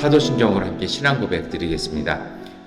사도신경으로 함께 신앙 고백 드리겠습니다.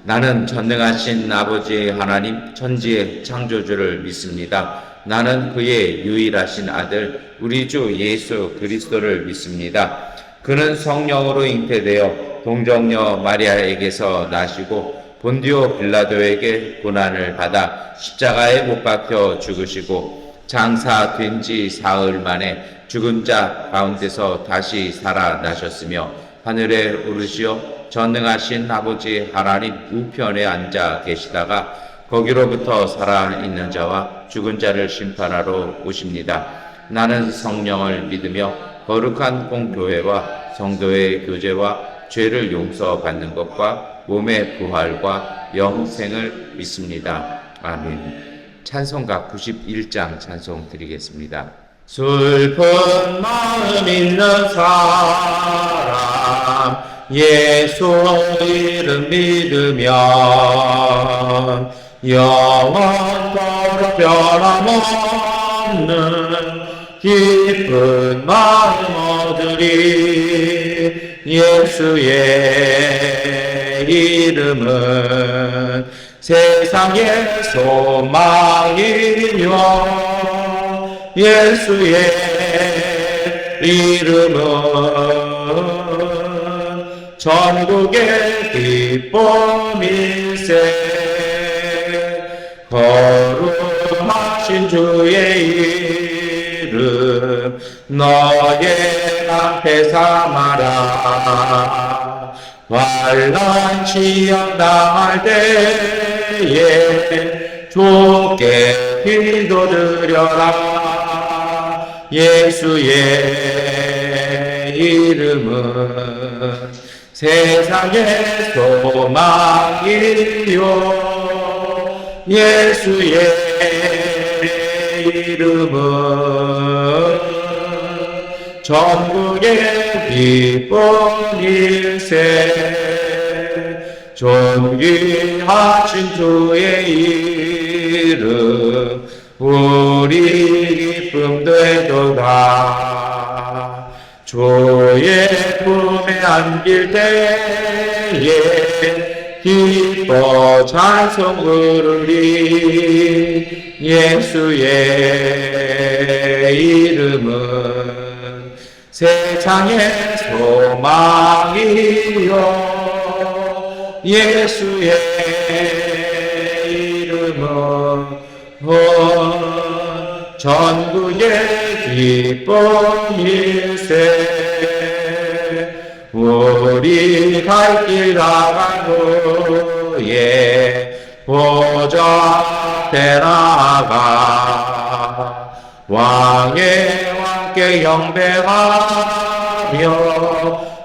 나는 전능하신 아버지 하나님 천지의 창조주를 믿습니다. 나는 그의 유일하신 아들 우리 주 예수 그리스도를 믿습니다. 그는 성령으로 잉태되어 동정녀 마리아에게서 나시고 본디오 빌라도에게 고난을 받아 십자가에 못 박혀 죽으시고 장사된 지 사흘 만에 죽은 자 가운데서 다시 살아나셨으며 하늘에 오르시어 전능하신 아버지 하나님 우편에 앉아 계시다가 거기로부터 살아있는 자와 죽은 자를 심판하러 오십니다. 나는 성령을 믿으며 거룩한 공교회와 성도의 교제와 죄를 용서받는 것과 몸의 부활과 영생을 믿습니다. 아멘. 찬송가 91장 찬송 드리겠습니다. 슬픈 마음 있는 사람 예수 이름 믿으면 영원토록 변함없는 깊은 마음 얻으리. 예수의 이름은 세상의 소망이며 예수의 이름은 전국의 기쁨일세. 거룩하신 주의 이름 너의 앞에 삼아라. 환난 시험 당할 때에 주께 기도드려라. 예수의 이름은 세상의 소망이요 예수의 이름은 전국의 기쁨일세. 존귀하신 주의 이름 우리 기쁨 되도다. 주의 품에 안길 때에 기뻐 찬송 부르리. 예수의 이름은 세상의 소망이요 예수의 이름은 전국의 기쁨일세. 우리 갈 길 나간 후에 보좌 앞에 나가 왕의 왕께 영배하며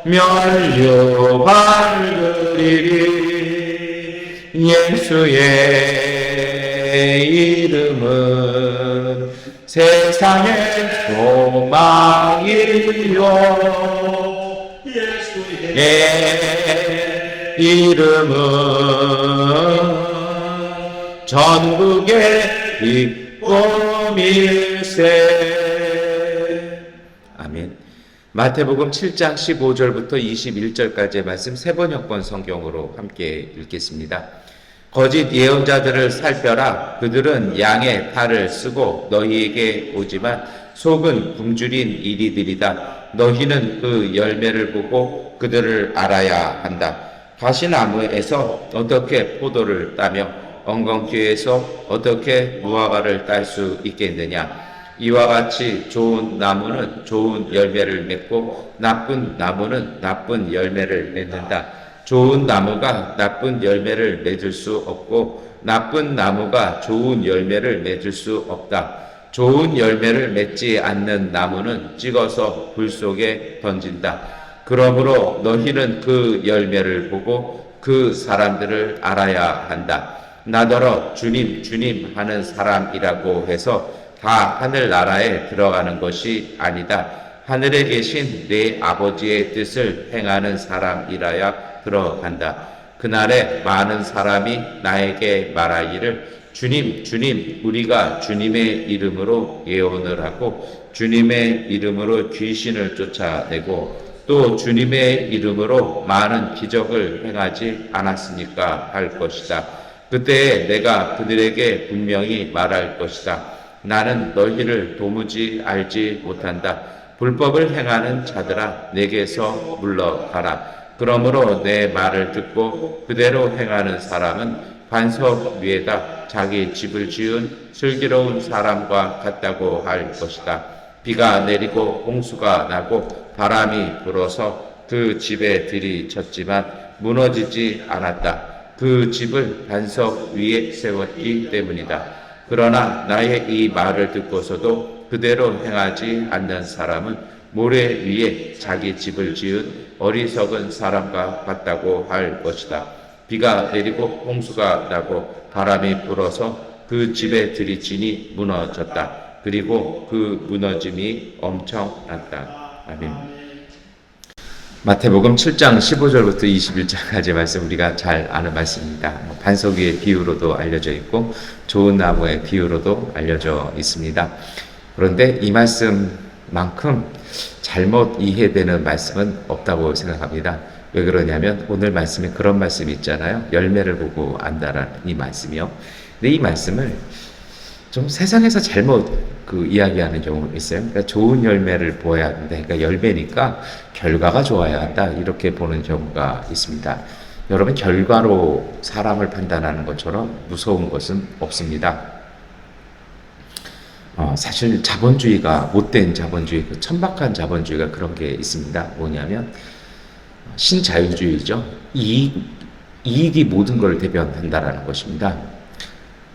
면류관을 드리리. 예수의 이름은 세상의 소망이요 예수의 이름은 전국의 기쁨일세. 아멘. 마태복음 7장 15절부터 21절까지의 말씀 세번역번 성경으로 함께 읽겠습니다. 거짓 예언자들을 살펴라. 그들은 양의 탈을 쓰고 너희에게 오지만 속은 굶주린 이리들이다. 너희는 그 열매를 보고 그들을 알아야 한다. 가시나무에서 어떻게 포도를 따며 엉겅퀴에서 어떻게 무화과를 딸 수 있겠느냐. 이와 같이 좋은 나무는 좋은 열매를 맺고 나쁜 나무는 나쁜 열매를 맺는다. 좋은 나무가 나쁜 열매를 맺을 수 없고 나쁜 나무가 좋은 열매를 맺을 수 없다. 좋은 열매를 맺지 않는 나무는 찍어서 불 속에 던진다. 그러므로 너희는 그 열매를 보고 그 사람들을 알아야 한다. 나더러 주님 주님 하는 사람이라고 해서 다 하늘나라에 들어가는 것이 아니다. 하늘에 계신 내 아버지의 뜻을 행하는 사람이라야 들어간다. 그날에 많은 사람이 나에게 말하기를 주님 주님 우리가 주님의 이름으로 예언을 하고 주님의 이름으로 귀신을 쫓아내고 또 주님의 이름으로 많은 기적을 행하지 않았습니까? 할 것이다. 그때 내가 그들에게 분명히 말할 것이다. 나는 너희를 도무지 알지 못한다. 불법을 행하는 자들아, 내게서 물러가라. 그러므로 내 말을 듣고 그대로 행하는 사람은 반석 위에다 자기 집을 지은 슬기로운 사람과 같다고 할 것이다. 비가 내리고 홍수가 나고 바람이 불어서 그 집에 들이쳤지만 무너지지 않았다. 그 집을 반석 위에 세웠기 때문이다. 그러나 나의 이 말을 듣고서도 그대로 행하지 않는 사람은 모래 위에 자기 집을 지은 어리석은 사람과 같다고 할 것이다. 비가 내리고 홍수가 나고 바람이 불어서 그 집에 들이치니 무너졌다. 그리고 그 무너짐이 엄청났다. 아멘. 마태복음 7장 15절부터 21절까지 말씀 우리가 잘 아는 말씀입니다. 반석 위의 비유로도 알려져 있고 좋은 나무의 비유로도 알려져 있습니다. 그런데 이 말씀만큼 잘못 이해되는 말씀은 없다고 생각합니다. 왜 그러냐면 오늘 말씀에 그런 말씀이 있잖아요. 열매를 보고 안다라는 이 말씀이요. 근데 이 말씀을 좀 세상에서 잘못 이야기하는 경우가 있어요. 그러니까 좋은 열매를 보아야 한다. 그러니까 열매니까 결과가 좋아야 한다. 이렇게 보는 경우가 있습니다. 여러분, 결과로 사람을 판단하는 것처럼 무서운 것은 없습니다. 사실 자본주의가 못된 자본주의, 천박한 자본주의가 그런 게 있습니다. 뭐냐면 신자유주의죠. 이익이 모든 걸 대변한다라는 것입니다.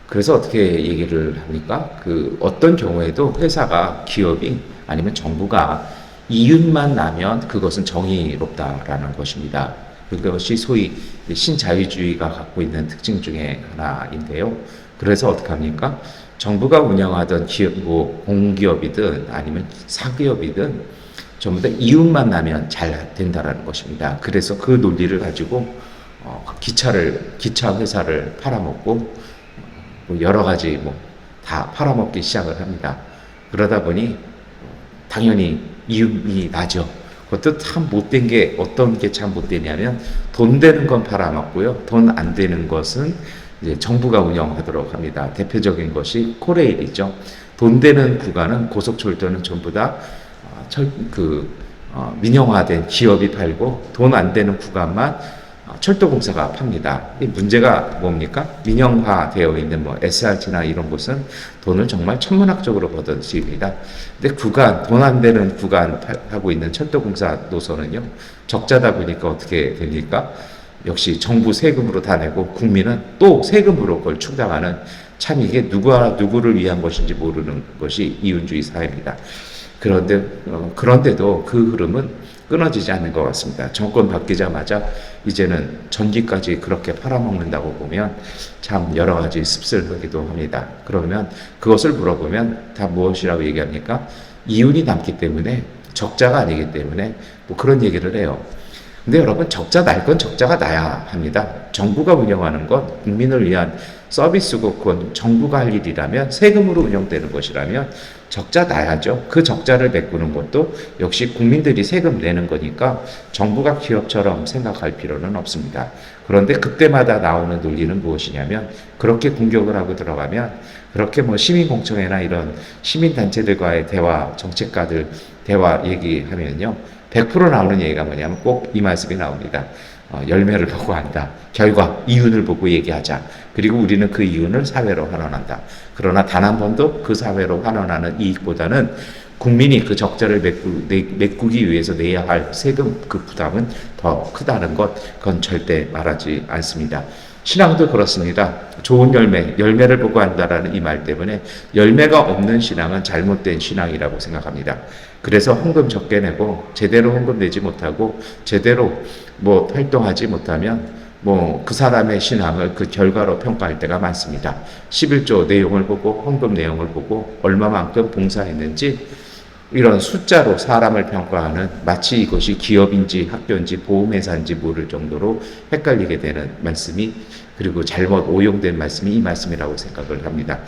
그래서 어떻게 얘기를 합니까? 어떤 경우에도 회사가, 기업이 아니면 정부가 이윤만 나면 그것은 정의롭다라는 것입니다. 그것이 소위 신자유주의가 갖고 있는 특징 중에 하나인데요. 그래서 어떻게 합니까? 정부가 운영하던 기업, 공기업이든 아니면 사기업이든 전부 다 이윤만 나면 잘 된다라는 것입니다. 그래서 그 논리를 가지고 기차 회사를 팔아먹고 여러 가지 다 팔아먹기 시작을 합니다. 그러다 보니 당연히 이윤이 나죠. 그것도 참 못된 게 어떤 게 참 못되냐면 돈 되는 건 팔아먹고요. 돈 안 되는 것은 이제 정부가 운영하도록 합니다. 대표적인 것이 코레일이죠. 돈 되는 구간은 고속철도는 전부 다 민영화된 기업이 팔고 돈 안 되는 구간만 철도공사가 팝니다. 이 문제가 뭡니까? 민영화되어 있는 SRT나 이런 곳은 돈을 정말 천문학적으로 버는 수입니다. 근데 돈 안 되는 구간 하고 있는 철도공사 노선은요, 적자다 보니까 어떻게 됩니까? 역시 정부 세금으로 다 내고 국민은 또 세금으로 그걸 충당하는, 참 이게 누구를 위한 것인지 모르는 것이 이윤주의 사회입니다. 그런데도 그 흐름은 끊어지지 않는 것 같습니다. 정권 바뀌자마자 이제는 전기까지 그렇게 팔아먹는다고 보면 참 여러 가지 씁쓸하기도 합니다. 그러면 그것을 물어보면 다 무엇이라고 얘기합니까? 이윤이 남기 때문에, 적자가 아니기 때문에 그런 얘기를 해요. 근데 여러분, 적자 날 건 적자가 나야 합니다. 정부가 운영하는 건 국민을 위한 서비스고 그건 정부가 할 일이라면, 세금으로 운영되는 것이라면 적자 나야죠. 그 적자를 메꾸는 것도 역시 국민들이 세금 내는 거니까 정부가 기업처럼 생각할 필요는 없습니다. 그런데 그때마다 나오는 논리는 무엇이냐면, 그렇게 공격을 하고 들어가면, 그렇게 시민공청회나 이런 시민단체들과의 대화, 정책가들 대화 얘기하면요, 100% 나오는 얘기가 뭐냐면 꼭 이 말씀이 나옵니다. 열매를 보고 한다. 결과, 이윤을 보고 얘기하자. 그리고 우리는 그 이윤을 사회로 환원한다. 그러나 단 한 번도 그 사회로 환원하는 이익보다는 국민이 그 적자를 메꾸기 위해서 내야 할 세금 그 부담은 더 크다는 것, 그건 절대 말하지 않습니다. 신앙도 그렇습니다. 좋은 열매를 보고 한다라는 이 말 때문에 열매가 없는 신앙은 잘못된 신앙이라고 생각합니다. 그래서 헌금 적게 내고 제대로 헌금 내지 못하고 제대로 활동하지 못하면 그 사람의 신앙을 그 결과로 평가할 때가 많습니다. 11조 내용을 보고 헌금 내용을 보고 얼마만큼 봉사했는지 이런 숫자로 사람을 평가하는, 마치 이것이 기업인지 학교인지 보험회사인지 모를 정도로 헷갈리게 되는 말씀이, 그리고 잘못 오용된 말씀이 이 말씀이라고 생각을 합니다.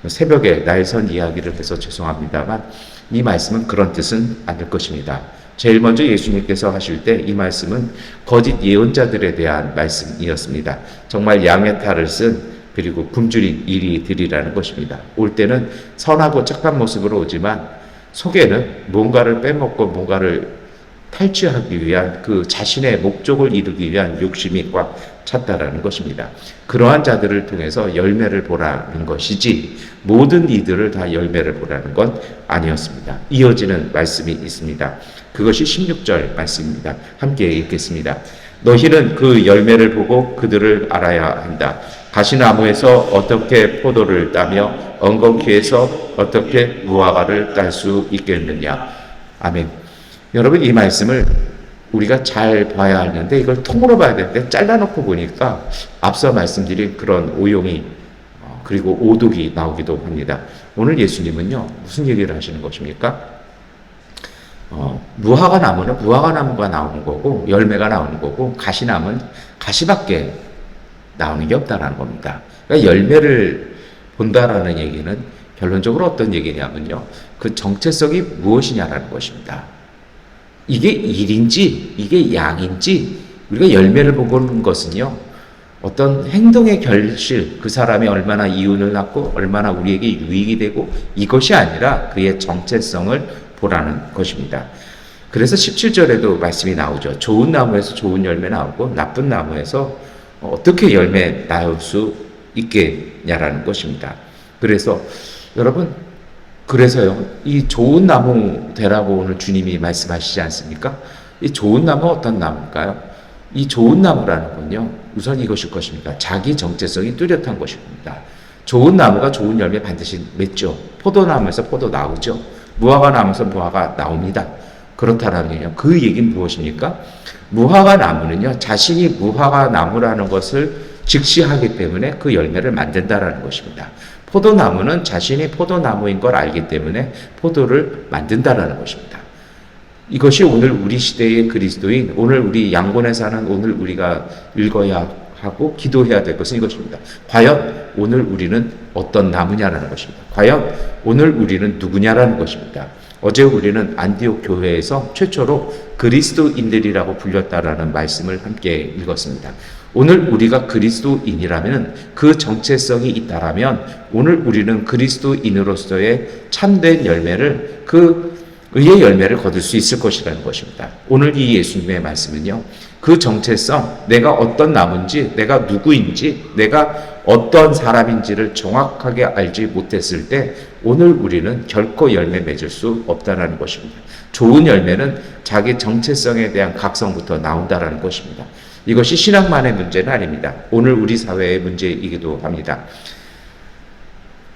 새벽에 날선 이야기를 해서 죄송합니다만 이 말씀은 그런 뜻은 아닐 것입니다. 제일 먼저 예수님께서 하실 때 이 말씀은 거짓 예언자들에 대한 말씀이었습니다. 정말 양의 탈을 쓴 그리고 굶주린 이리들이라는 것입니다. 올 때는 선하고 착한 모습으로 오지만 속에는 뭔가를 빼먹고 뭔가를 탈취하기 위한 그 자신의 목적을 이루기 위한 욕심이 꽉 찼다라는 것입니다. 그러한 자들을 통해서 열매를 보라는 것이지 모든 이들을 다 열매를 보라는 건 아니었습니다. 이어지는 말씀이 있습니다. 그것이 16절 말씀입니다. 함께 읽겠습니다. 너희는 그 열매를 보고 그들을 알아야 한다. 가시나무에서 어떻게 포도를 따며 엉겅퀴에서 어떻게 무화과를 딸 수 있겠느냐. 아멘. 여러분, 이 말씀을 우리가 잘 봐야 하는데 이걸 통으로 봐야 되는데 잘라놓고 보니까 앞서 말씀드린 그런 오용이 그리고 오독이 나오기도 합니다. 오늘 예수님은요 무슨 얘기를 하시는 것입니까? 무화과 나무는 무화과 나무가 나오는 거고 열매가 나오는 거고 가시나무는 가시밖에 나오는 게 없다라는 겁니다. 그러니까 열매를 본다라는 얘기는 결론적으로 어떤 얘기냐면요, 그 정체성이 무엇이냐라는 것입니다. 이게 일인지 이게 양인지 우리가 열매를 보는 것은요, 어떤 행동의 결실, 그 사람이 얼마나 이윤을 낳고 얼마나 우리에게 유익이 되고 이것이 아니라 그의 정체성을 보라는 것입니다. 그래서 17절에도 말씀이 나오죠. 좋은 나무에서 좋은 열매 나오고 나쁜 나무에서 어떻게 열매 나올 수 있겠냐라는 것입니다. 그래서 여러분, 그래서요, 이 좋은 나무 되라고 오늘 주님이 말씀하시지 않습니까? 이 좋은 나무 어떤 나무일까요? 이 좋은 나무라는 건요, 우선 이것일 것입니다. 자기 정체성이 뚜렷한 것입니다. 좋은 나무가 좋은 열매 반드시 맺죠. 포도나무에서 포도 나오죠. 무화과 나무에서 무화과 나옵니다. 그렇다면요, 그 얘기는 무엇입니까? 무화과 나무는요, 자신이 무화과 나무라는 것을 직시하기 때문에 그 열매를 만든다라는 것입니다. 포도나무는 자신이 포도나무인 걸 알기 때문에 포도를 만든다라는 것입니다. 이것이 오늘 우리 시대의 그리스도인, 오늘 우리 양곤에 사는 오늘 우리가 읽어야 하고 기도해야 될 것은 이것입니다. 과연 오늘 우리는 어떤 나무냐라는 것입니다. 과연 오늘 우리는 누구냐라는 것입니다. 어제 우리는 안디옥 교회에서 최초로 그리스도인들이라고 불렸다라는 말씀을 함께 읽었습니다. 오늘 우리가 그리스도인이라면, 그 정체성이 있다라면 오늘 우리는 그리스도인으로서의 참된 열매를, 그 의의 열매를 거둘 수 있을 것이라는 것입니다. 오늘 이 예수님의 말씀은요, 그 정체성, 내가 어떤 나무인지, 내가 누구인지, 내가 어떤 사람인지를 정확하게 알지 못했을 때 오늘 우리는 결코 열매 맺을 수 없다라는 것입니다. 좋은 열매는 자기 정체성에 대한 각성부터 나온다라는 것입니다. 이것이 신앙만의 문제는 아닙니다. 오늘 우리 사회의 문제이기도 합니다.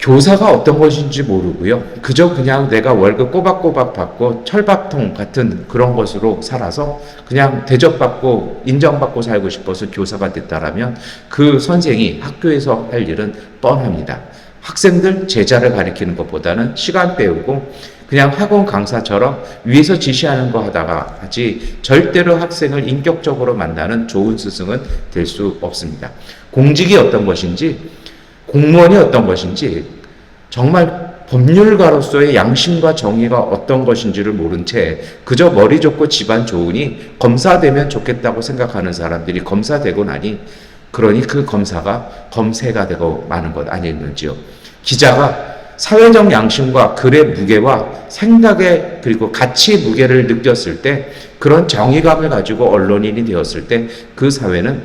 교사가 어떤 것인지 모르고요, 그저 그냥 내가 월급 꼬박꼬박 받고 철밥통 같은 그런 것으로 살아서 그냥 대접받고 인정받고 살고 싶어서 교사가 됐다라면 그 선생이 학교에서 할 일은 뻔합니다. 학생들 제자를 가리키는 것보다는 시간 때우고 그냥 학원 강사처럼 위에서 지시하는 거 하다가 하지 절대로 학생을 인격적으로 만나는 좋은 스승은 될 수 없습니다. 공직이 어떤 것인지, 공무원이 어떤 것인지, 정말 법률가로서의 양심과 정의가 어떤 것인지를 모른 채 그저 머리 좋고 집안 좋으니 검사되면 좋겠다고 생각하는 사람들이 검사되고 나니, 그러니 그 검사가 검세가 되고 마는 것 아니었는지요. 기자가 사회적 양심과 글의 무게와 생각의 그리고 가치 무게를 느꼈을 때, 그런 정의감을 가지고 언론인이 되었을 때 그 사회는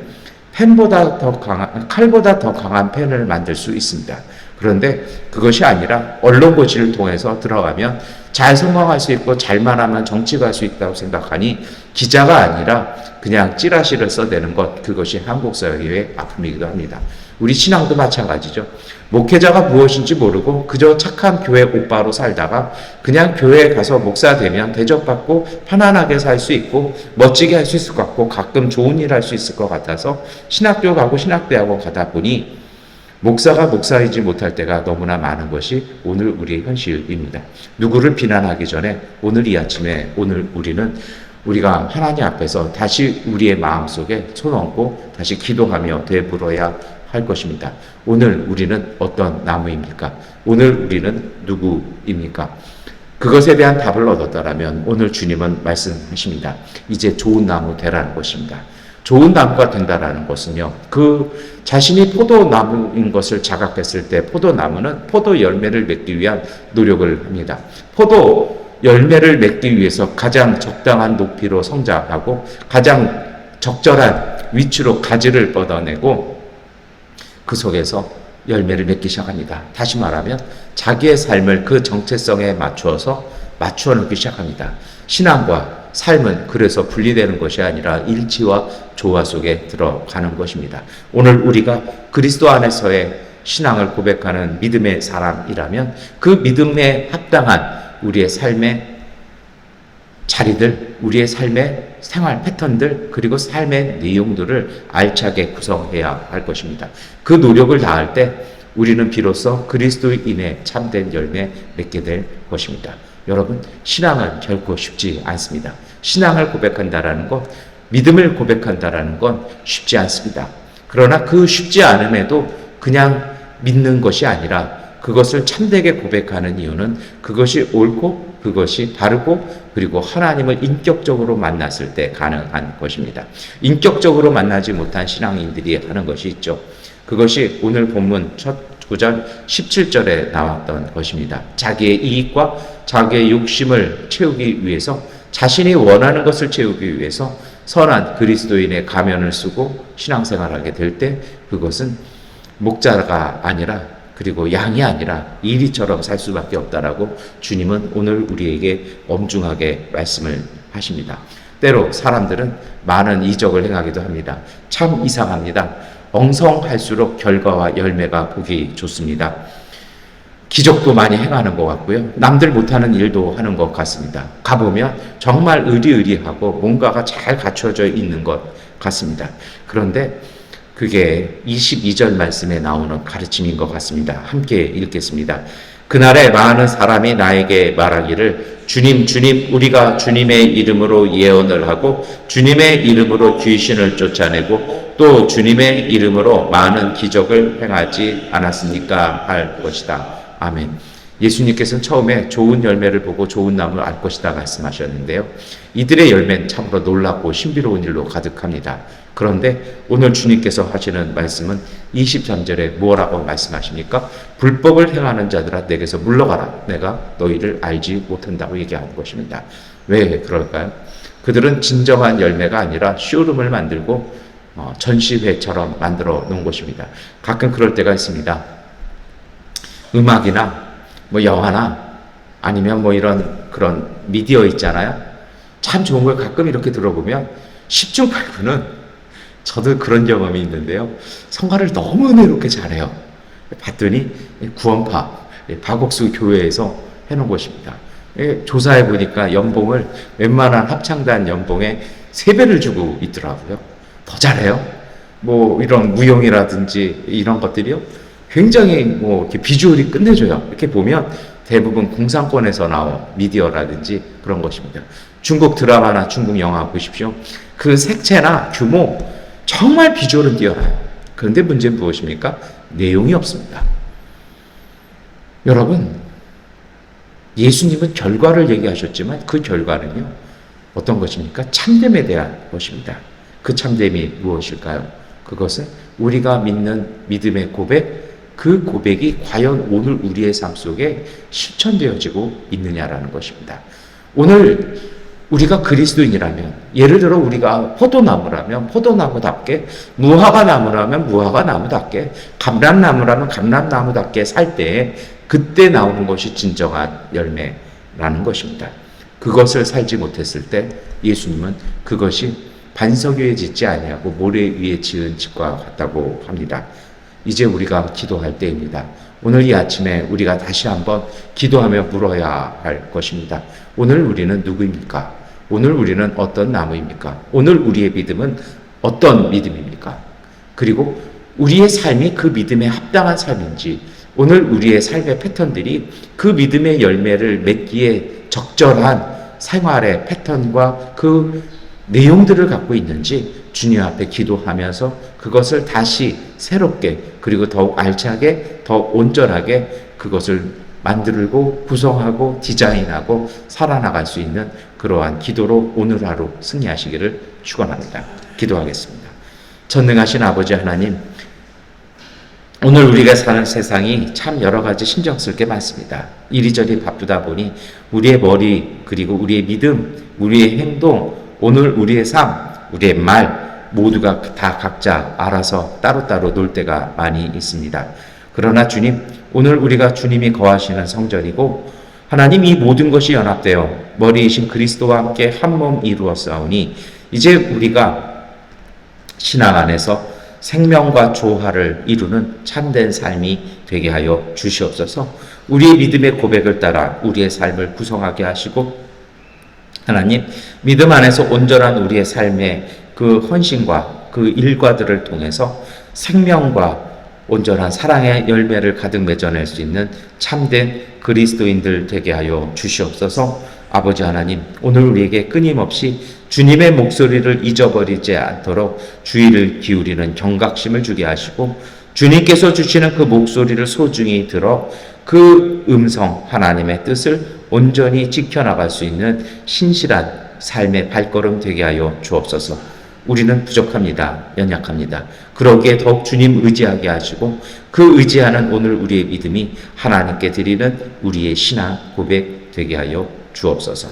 펜보다 더 강한, 칼보다 더 강한 펜을 만들 수 있습니다. 그런데 그것이 아니라 언론고시를 통해서 들어가면 잘 성공할 수 있고 잘만 하면 정치가 할 수 있다고 생각하니 기자가 아니라 그냥 찌라시를 써대는 것, 그것이 한국 사회의 아픔이기도 합니다. 우리 신앙도 마찬가지죠. 목회자가 무엇인지 모르고 그저 착한 교회 오빠로 살다가 그냥 교회에 가서 목사 되면 대접받고 편안하게 살 수 있고 멋지게 할 수 있을 것 같고 가끔 좋은 일 할 수 있을 것 같아서 신학교 가고 신학대학원 가다 보니 목사가 목사이지 못할 때가 너무나 많은 것이 오늘 우리의 현실입니다. 누구를 비난하기 전에 오늘 이 아침에 오늘 우리가 하나님 앞에서 다시 우리의 마음속에 손 얹고 다시 기도하며 되물어야 할 것입니다. 오늘 우리는 어떤 나무입니까? 오늘 우리는 누구입니까? 그것에 대한 답을 얻었다라면 오늘 주님은 말씀하십니다. 이제 좋은 나무 되라는 것입니다. 좋은 나무가 된다라는 것은요, 그 자신이 포도나무인 것을 자각했을 때 포도나무는 포도 열매를 맺기 위한 노력을 합니다. 포도 열매를 맺기 위해서 가장 적당한 높이로 성장하고 가장 적절한 위치로 가지를 뻗어내고 그 속에서 열매를 맺기 시작합니다. 다시 말하면 자기의 삶을 그 정체성에 맞추어 놓기 시작합니다. 신앙과 삶은 그래서 분리되는 것이 아니라 일치와 조화 속에 들어가는 것입니다. 오늘 우리가 그리스도 안에서의 신앙을 고백하는 믿음의 사람이라면 그 믿음에 합당한 우리의 삶의 자리들, 우리의 삶의 생활 패턴들, 그리고 삶의 내용들을 알차게 구성해야 할 것입니다. 그 노력을 다할 때 우리는 비로소 그리스도인의 참된 열매 맺게 될 것입니다. 여러분, 신앙은 결코 쉽지 않습니다. 신앙을 고백한다라는 것, 믿음을 고백한다라는 건 쉽지 않습니다. 그러나 그 쉽지 않음에도 그냥 믿는 것이 아니라 그것을 참되게 고백하는 이유는 그것이 옳고 그것이 바르고 그리고 하나님을 인격적으로 만났을 때 가능한 것입니다. 인격적으로 만나지 못한 신앙인들이 하는 것이 있죠. 그것이 오늘 본문 첫 9절 17절에 나왔던 것입니다. 자기의 이익과 자기의 욕심을 채우기 위해서, 자신이 원하는 것을 채우기 위해서 선한 그리스도인의 가면을 쓰고 신앙생활하게 될 때 그것은 목자가 아니라, 그리고 양이 아니라 이리처럼 살 수밖에 없다라고 주님은 오늘 우리에게 엄중하게 말씀을 하십니다. 때로 사람들은 많은 이적을 행하기도 합니다. 참 이상합니다. 엉성할수록 결과와 열매가 보기 좋습니다. 기적도 많이 행하는 것 같고요. 남들 못하는 일도 하는 것 같습니다. 가보면 정말 의리의리하고 뭔가가 잘 갖춰져 있는 것 같습니다. 그런데 그게 22절 말씀에 나오는 가르침인 것 같습니다. 함께 읽겠습니다. 그날에 많은 사람이 나에게 말하기를 주님, 주님, 우리가 주님의 이름으로 예언을 하고 주님의 이름으로 귀신을 쫓아내고 또 주님의 이름으로 많은 기적을 행하지 않았습니까? 할 것이다. 아멘. 예수님께서는 처음에 좋은 열매를 보고 좋은 나무를 알 것이다 말씀하셨는데요. 이들의 열매는 참으로 놀랍고 신비로운 일로 가득합니다. 그런데 오늘 주님께서 하시는 말씀은 23절에 뭐라고 말씀하십니까? 불법을 행하는 자들아 내게서 물러가라. 내가 너희를 알지 못한다고 얘기하는 것입니다. 왜 그럴까요? 그들은 진정한 열매가 아니라 쇼룸을 만들고 전시회처럼 만들어 놓은 것입니다. 가끔 그럴 때가 있습니다. 음악이나 영화나 아니면 이런 그런 미디어 있잖아요. 참 좋은 걸 가끔 이렇게 들어보면 10중 8구는 저도 그런 경험이 있는데요. 성가를 너무 은혜롭게 잘해요. 봤더니 구원파 박옥수 교회에서 해놓은 것입니다. 조사해 보니까 연봉을 웬만한 합창단 연봉의 3배를 주고 있더라고요. 더 잘해요. 이런 무용이라든지 이런 것들이요. 굉장히 이렇게 비주얼이 끝내줘요. 이렇게 보면 대부분 공산권에서 나온 미디어라든지 그런 것입니다. 중국 드라마나 중국 영화 보십시오. 그 색채나 규모 정말 비주얼은 뛰어나요. 그런데 문제는 무엇입니까? 내용이 없습니다. 여러분, 예수님은 결과를 얘기하셨지만 그 결과는요, 어떤 것입니까? 참됨에 대한 것입니다. 그 참됨이 무엇일까요? 그것은 우리가 믿는 믿음의 고백, 그 고백이 과연 오늘 우리의 삶 속에 실천되어지고 있느냐라는 것입니다. 오늘 우리가 그리스도인이라면, 예를 들어 우리가 포도나무라면 포도나무답게, 무화과나무라면 무화과나무답게, 감람나무라면 감람나무답게 살 때 그때 나오는 것이 진정한 열매라는 것입니다. 그것을 살지 못했을 때 예수님은 그것이 반석 위에 짓지 아니하고 모래 위에 지은 집과 같다고 합니다. 이제 우리가 기도할 때입니다. 오늘 이 아침에 우리가 다시 한번 기도하며 물어야 할 것입니다. 오늘 우리는 누구입니까? 오늘 우리는 어떤 나무입니까? 오늘 우리의 믿음은 어떤 믿음입니까? 그리고 우리의 삶이 그 믿음에 합당한 삶인지, 오늘 우리의 삶의 패턴들이 그 믿음의 열매를 맺기에 적절한 생활의 패턴과 그 내용들을 갖고 있는지 주님 앞에 기도하면서 그것을 다시 새롭게, 그리고 더욱 알차게, 더 온전하게 그것을 만들고 구성하고 디자인하고 살아나갈 수 있는 그러한 기도로 오늘 하루 승리하시기를 축원합니다. 기도하겠습니다. 전능하신 아버지 하나님, 오늘 우리가 사는 세상이 참 여러 가지 신경쓸 게 많습니다. 이리저리 바쁘다 보니 우리의 머리, 그리고 우리의 믿음, 우리의 행동, 오늘 우리의 삶, 우리의 말 모두가 다 각자 알아서 따로따로 놀 때가 많이 있습니다. 그러나 주님, 오늘 우리가 주님이 거하시는 성전이고 하나님, 이 모든 것이 연합되어 머리이신 그리스도와 함께 한 몸 이루었사오니 이제 우리가 신앙 안에서 생명과 조화를 이루는 참된 삶이 되게 하여 주시옵소서. 우리의 믿음의 고백을 따라 우리의 삶을 구성하게 하시고 하나님, 믿음 안에서 온전한 우리의 삶의 그 헌신과 그 일과들을 통해서 생명과 온전한 사랑의 열매를 가득 맺어낼 수 있는 참된 그리스도인들 되게 하여 주시옵소서. 아버지 하나님, 오늘 우리에게 끊임없이 주님의 목소리를 잊어버리지 않도록 주의를 기울이는 경각심을 주게 하시고 주님께서 주시는 그 목소리를 소중히 들어 그 음성 하나님의 뜻을 온전히 지켜나갈 수 있는 신실한 삶의 발걸음 되게 하여 주옵소서. 우리는 부족합니다. 연약합니다. 그러기에 더욱 주님 의지하게 하시고 그 의지하는 오늘 우리의 믿음이 하나님께 드리는 우리의 신앙 고백 되게 하여 주옵소서.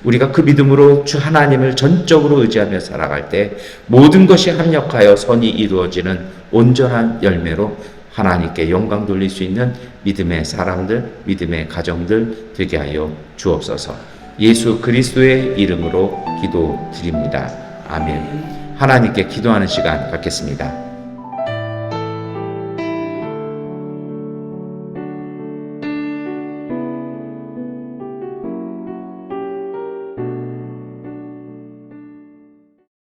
우리가 그 믿음으로 주 하나님을 전적으로 의지하며 살아갈 때 모든 것이 합력하여 선이 이루어지는 온전한 열매로 하나님께 영광 돌릴 수 있는 믿음의 사람들, 믿음의 가정들 되게 하여 주옵소서. 예수 그리스도의 이름으로 기도드립니다. 아멘. 하나님께 기도하는 시간 갖겠습니다.